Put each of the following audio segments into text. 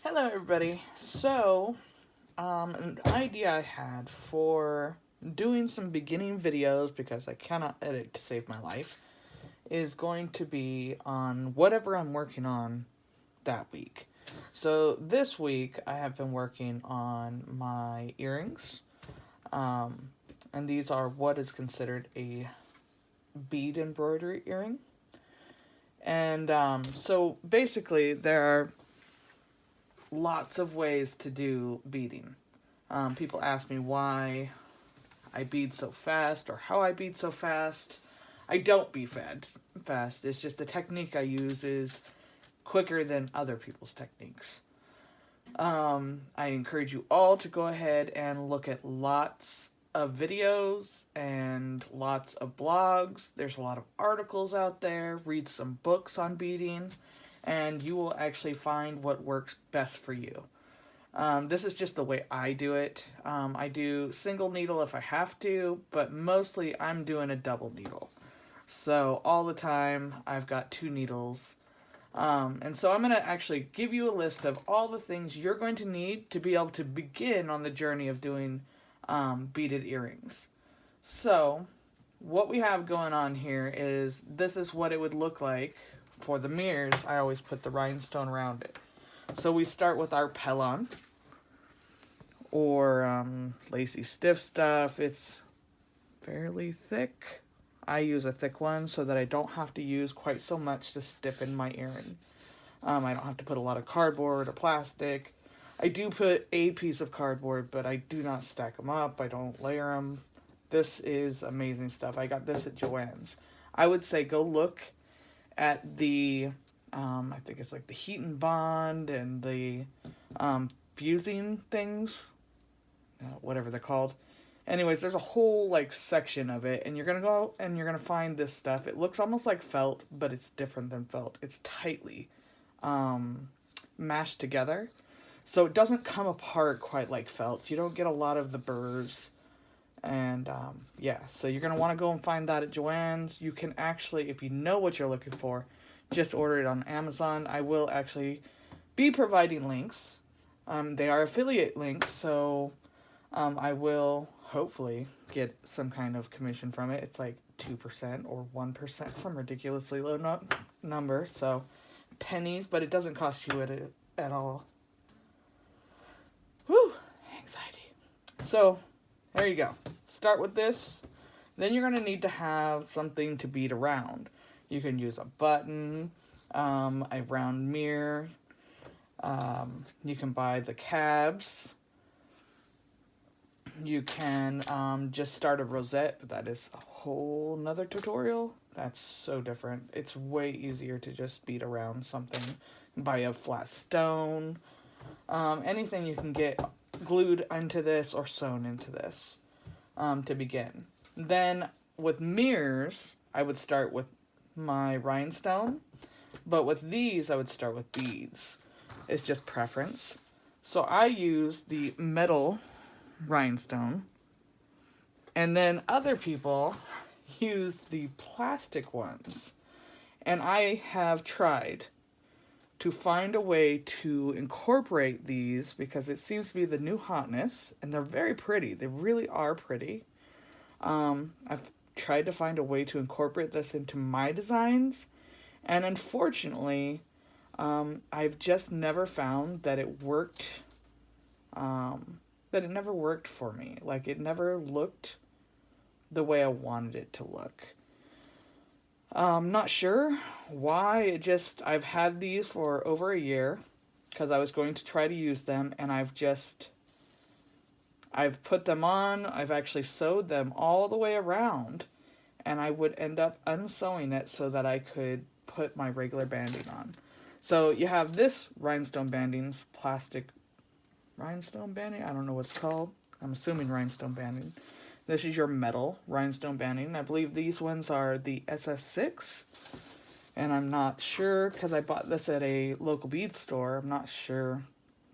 Hello everybody. So, an idea I had for doing some beginning videos, because I cannot edit to save my life, is going to be on whatever I'm working on that week. So this week I have been working on my earrings, and these are what is considered a bead embroidery earring. And so basically there are lots of ways to do beading. People ask me why I bead so fast or how I bead so fast. I don't bead fast. It's just the technique I use is quicker than other people's techniques. I encourage you all to go ahead and look at lots of videos and lots of blogs. There's a lot of articles out there. Read some books on beading, and you will actually find what works best for you. This is just the way I do it. I do single needle if I have to, but mostly I'm doing a double needle. So all the time I've got two needles. And so I'm going to actually give you a list of all the things you're going to need to be able to begin on the journey of doing beaded earrings. So what we have going on here is this is what it would look like for the mirrors. I always put the rhinestone around it. So we start with our pellon, or lacy stiff stuff. It's fairly thick. I use a thick one so that I don't have to use quite so much to stiffen my earring. I don't have to put a lot of cardboard or plastic. I do put a piece of cardboard, but I do not stack them up. I don't layer them. This is amazing stuff. I got this at Joann's. I would say go look at the, I think it's like the heat and bond and the fusing things, whatever they're called. Anyways, there's a whole like section of it, and you're gonna go and you're gonna find this stuff. It looks almost like felt, but it's different than felt. It's tightly mashed together, so it doesn't come apart quite like felt. You don't get a lot of the burrs, and yeah, so you're gonna want to go and find that at Joann's. You can actually, if you know what you're looking for, just order it on Amazon. I will actually be providing links. They are affiliate links, so I will hopefully get some kind of commission from it. It's like 2% or 1%, some ridiculously low number, so pennies, but it doesn't cost you at all. Whew, anxiety. So there you go. Start with this. Then you're going to need to have something to bead around. You can use a button, a round mirror. You can buy the cabs. You can just start a rosette, but that is a whole nother tutorial. That's so different. It's way easier to just bead around something. Buy a flat stone. Anything you can get glued into this or sewn into this to begin. Then with mirrors, I would start with my rhinestone. But with these, I would start with beads. It's just preference. So I use the metal rhinestone, and then other people use the plastic ones, and I have tried to find a way to incorporate these because it seems to be the new hotness, and they're very pretty. They really are pretty. I've tried to find a way to incorporate this into my designs, and unfortunately I've just never found that it worked. But it never worked for me. Like, it never looked the way I wanted it to look. I'm not sure why. I've had these for over a year because I was going to try to use them, and I've put them on. I've actually sewed them all the way around, and I would end up unsewing it so that I could put my regular banding on. So you have this rhinestone banding, plastic rhinestone banding? I don't know what it's called. I'm assuming rhinestone banding. This is your metal rhinestone banding. I believe these ones are the SS6. And I'm not sure, because I bought this at a local bead store. I'm not sure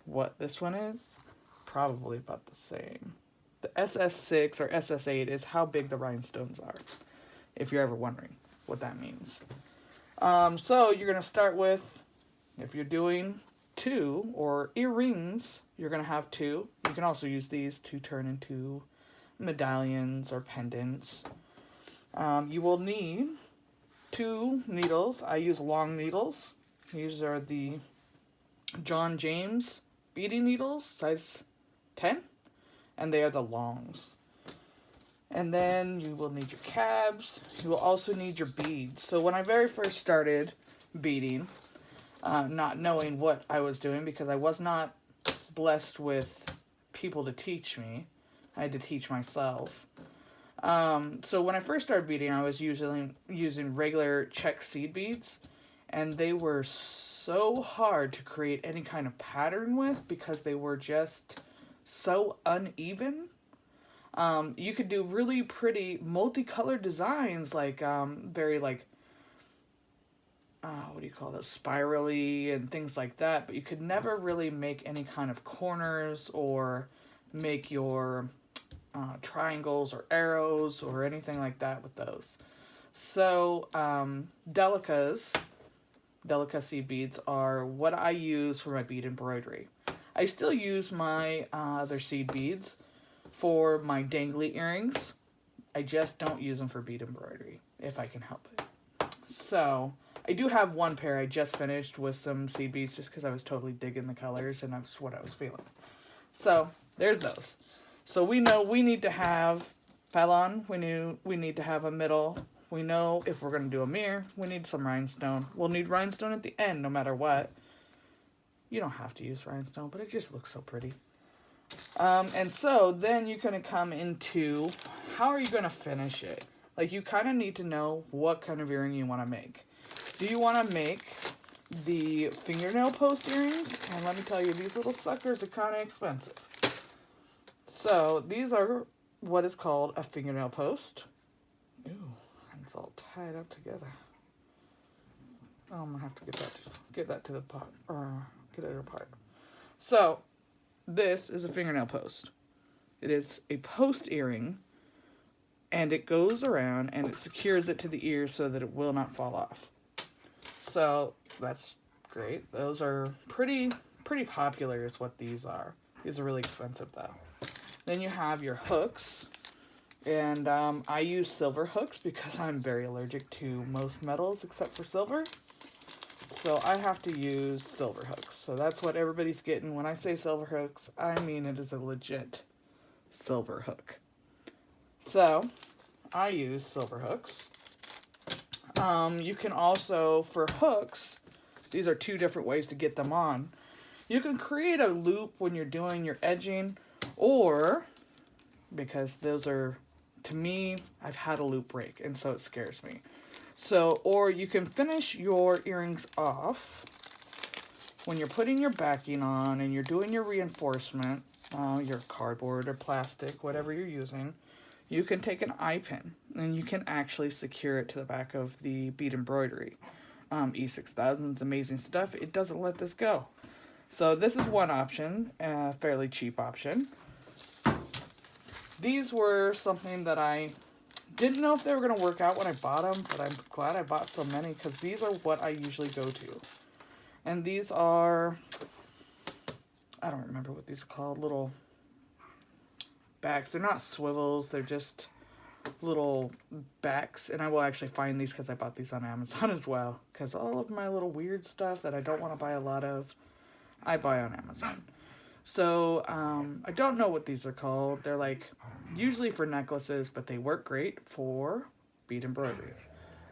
what this one is. Probably about the same. The SS6 or SS8 is how big the rhinestones are, if you're ever wondering what that means. So you're going to start with, if you're doing two, or earrings, you're going to have two. You can also use these to turn into medallions or pendants. You will need 2 needles. I use long needles. These are the John James beading needles, size 10, and they are the longs. And then you will need your cabs. You will also need your beads. So when I very first started beading, not knowing what I was doing, because I was not blessed with people to teach me, I had to teach myself. So when I first started beading, I was using regular check seed beads, and they were so hard to create any kind of pattern with because they were just so uneven. You could do really pretty multicolored designs, like very like what do you call those, spirally and things like that, but you could never really make any kind of corners or make your triangles or arrows or anything like that with those. So delicacy beads are what I use for my bead embroidery. I still use my other seed beads for my dangly earrings. I just don't use them for bead embroidery if I can help it. So I do have one pair I just finished with some seed beads just because I was totally digging the colors and that's what I was feeling. So there's those. So we know we need to have pylon, we need to have a middle. We know if we're going to do a mirror, we need some rhinestone. We'll need rhinestone at the end no matter what. You don't have to use rhinestone, but it just looks so pretty. And so then you're going to come into how are you going to finish it? Like, you kind of need to know what kind of earring you want to make. Do you want to make the fingernail post earrings? And let me tell you, these little suckers are kind of expensive. So these are what is called a fingernail post. Ooh, it's all tied up together. Oh, I'm gonna have to get that to the pot, or get it apart. So this is a fingernail post. It is a post earring, and it goes around and it secures it to the ear so that it will not fall off. So that's great. Those are pretty popular is what these are. These are really expensive though. Then you have your hooks, and I use silver hooks because I'm very allergic to most metals except for silver. So I have to use silver hooks. So that's what everybody's getting. When I say silver hooks, I mean it is a legit silver hook. So I use silver hooks. You can also, for hooks, these are 2 different ways to get them on. You can create a loop when you're doing your edging, or, because those are, to me, I've had a loop break, and so it scares me. So, or you can finish your earrings off when you're putting your backing on and you're doing your reinforcement, your cardboard or plastic, whatever you're using. You can take an eye pin and you can actually secure it to the back of the bead embroidery. E6000 is amazing stuff. It doesn't let this go. So this is one option, a fairly cheap option. These were something that I didn't know if they were going to work out when I bought them, but I'm glad I bought so many because these are what I usually go to. And these are, I don't remember what these are called, little backs. They're not swivels, they're just little backs. And I will actually find these because I bought these on Amazon as well. Because all of my little weird stuff that I don't want to buy a lot of, I buy on Amazon. So, I don't know what these are called. They're like, usually for necklaces, but they work great for bead embroidery.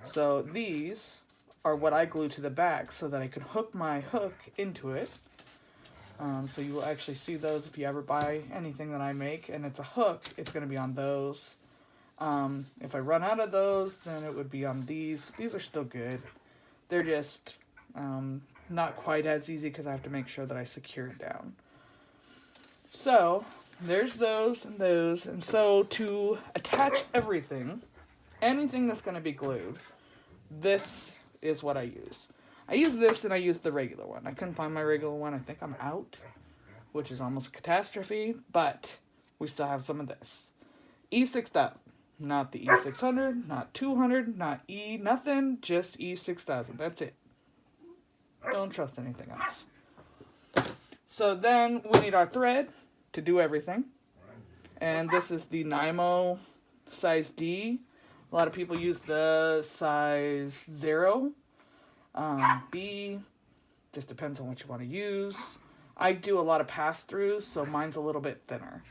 So these are what I glue to the back so that I can hook my hook into it. So you will actually see those if you ever buy anything that I make, and it's a hook, it's going to be on those. If I run out of those, then it would be on these. These are still good. They're just not quite as easy because I have to make sure that I secure it down. So there's those and those. And so to attach everything, anything that's going to be glued, this is what I use. I use this and I use the regular one. I couldn't find my regular one. I think I'm out, which is almost a catastrophe, but we still have some of this. E6000, not the E600, not 200, not E, nothing, just E6000. That's it. Don't trust anything else. So then we need our thread to do everything. And this is the Nymo size D. A lot of people use the size 0. B, just depends on what you want to use. I do a lot of pass-throughs, so mine's a little bit thinner.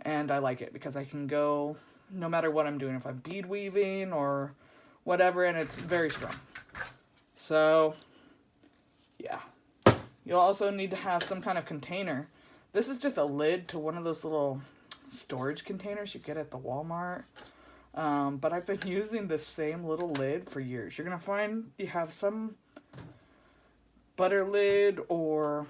And I like it because I can go no matter what I'm doing, if I'm bead weaving or whatever, and it's very strong. So, yeah. You'll also need to have some kind of container. This is just a lid to one of those little storage containers you get at the Walmart. But I've been using this same little lid for years. You're going to find you have some butter lid or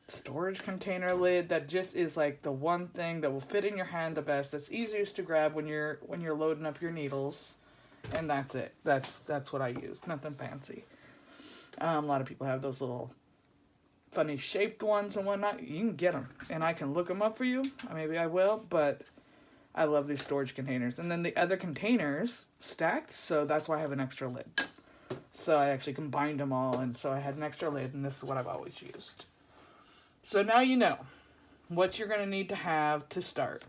storage container lid that just is like the one thing that will fit in your hand the best. That's easiest to grab when you're loading up your needles. And that's it. That's what I use. Nothing fancy. A lot of people have those little funny shaped ones and whatnot. You can get them, and I can look them up for you. Maybe I will, but I love these storage containers. And then the other containers stacked, so that's why I have an extra lid. So I actually combined them all, and so I had an extra lid, and this is what I've always used. So now you know what you're going to need to have to start.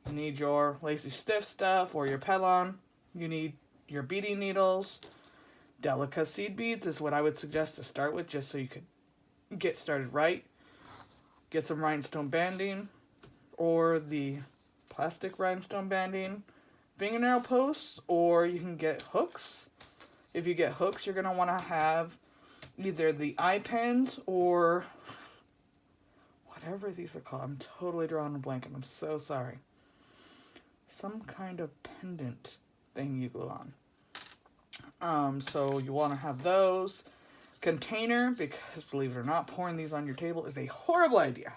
You need your lacy stiff stuff or your Pellon. You need your beading needles. Delica seed beads is what I would suggest to start with, just so you could get started right. Get some rhinestone banding or the plastic rhinestone banding. Fingernail posts, or you can get hooks. If you get hooks, you're going to want to have either the eye pens or whatever these are called. I'm totally drawing a blank and I'm so sorry. Some kind of pendant thing you glue on. So you want to have those. Container, because believe it or not, pouring these on your table is a horrible idea.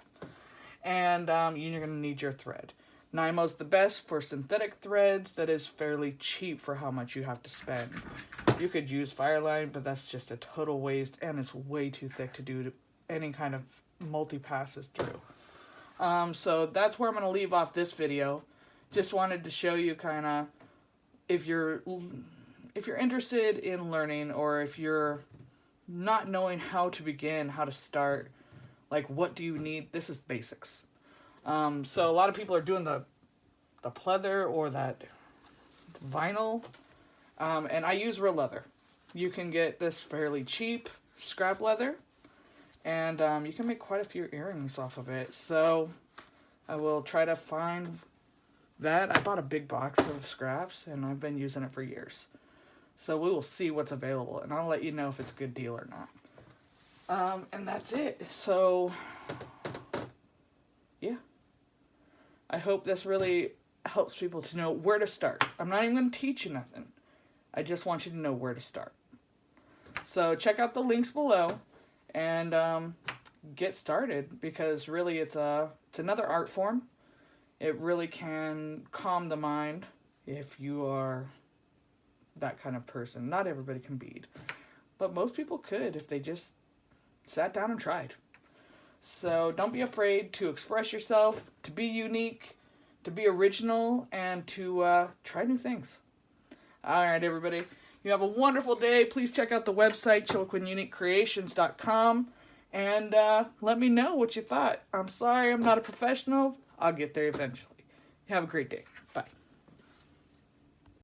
And you're going to need your thread. Nymo's the best for synthetic threads. That is fairly cheap for how much you have to spend. You could use Fireline, but that's just a total waste, and it's way too thick to do any kind of multi-passes through. So that's where I'm going to leave off this video. Just wanted to show you kind of, if you're interested in learning, or if you're not knowing how to begin, how to start, like what do you need, this is basics. So a lot of people are doing the pleather or that vinyl, and I use real leather. You can get this fairly cheap, scrap leather, and you can make quite a few earrings off of it. So I will try to find that. I bought a big box of scraps, and I've been using it for years. So we will see what's available, and I'll let you know if it's a good deal or not. And that's it. So, yeah. I hope this really helps people to know where to start. I'm not even going to teach you nothing. I just want you to know where to start. So check out the links below and get started, because really it's another art form. It really can calm the mind if you are that kind of person. Not everybody can bead, but most people could if they just sat down and tried. So don't be afraid to express yourself, to be unique, to be original, and to try new things. All right, everybody. You have a wonderful day. Please check out the website, chiloquinuniquecreations.com, and let me know what you thought. I'm sorry I'm not a professional. I'll get there eventually. Have a great day. Bye.